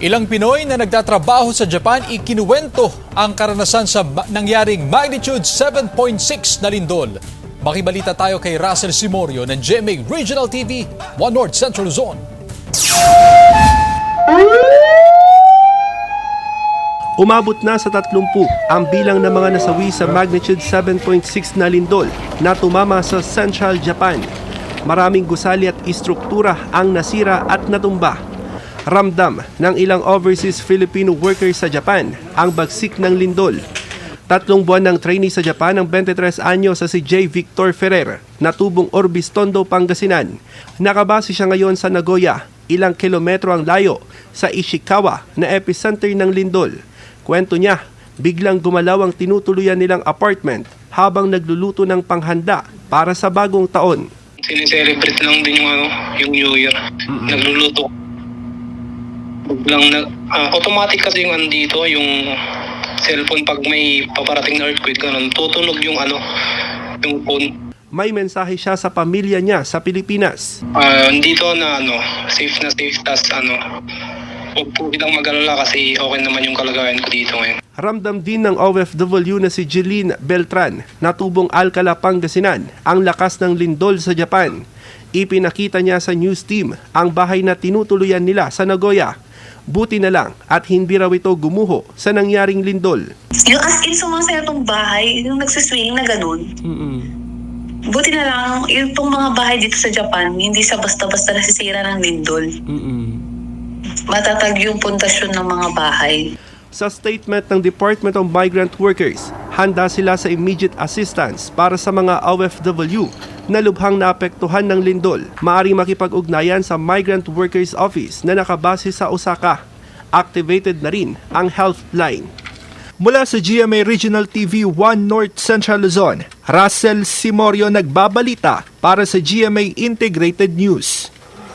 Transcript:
Ilang Pinoy na nagtatrabaho sa Japan ikinuwento ang karanasan sa nangyaring magnitude 7.6 na lindol. Makibalita tayo kay Russell Simorio ng GMA Regional TV, One North Central Luzon. Umabot na sa 30 ang bilang ng mga nasawi sa magnitude 7.6 na lindol na tumama sa Central Japan. Maraming gusali at istruktura ang nasira at natumba. Ramdam ng ilang overseas Filipino workers sa Japan ang bagsik ng lindol. 3 buwan ng trainee sa Japan ang 23 anyo sa si J. Victor Ferrer na tubong Orbis, Tondo, Pangasinan. Nakabase siya ngayon sa Nagoya, ilang kilometro ang layo sa Ishikawa na epicenter ng lindol. Kwento niya, biglang gumalaw ang tinutuluyan nilang apartment habang nagluluto ng panghanda para sa bagong taon. Sineselebrate lang din yung New Year. Nagluluto. Biglang automatic kasi yung andito, yung cellphone pag may paparating na earthquake, ganun, tutunog yung phone. May mensahe siya sa pamilya niya sa Pilipinas. Dito na safe na safe, tas huwag po kitang mag-alala kasi okay naman yung kalagayan ko dito ngayon. Ramdam din ng OFW na si Jeline Beltran na tubong Alcala, Pangasinan ang lakas ng lindol sa Japan. Ipinakita niya sa news team ang bahay na tinutuluyan nila sa Nagoya. Buti na lang at hindi raw ito gumuho sa nangyaring lindol. Yung as in sumasaya itong bahay, yung nagsiswing na ganun. Buti na lang, yung mga bahay dito sa Japan, hindi sa basta-basta nasisira ng lindol. Matatag yung pundasyon ng mga bahay. Sa statement ng Department of Migrant Workers, handa sila sa immediate assistance para sa mga OFW na lubhang naapektuhan ng lindol. Maaring makipag-ugnayan sa Migrant Workers Office na nakabase sa Osaka. Activated na rin ang health line. Mula sa GMA Regional TV 1 North Central Luzon, Russell Simorio nagbabalita para sa GMA Integrated News.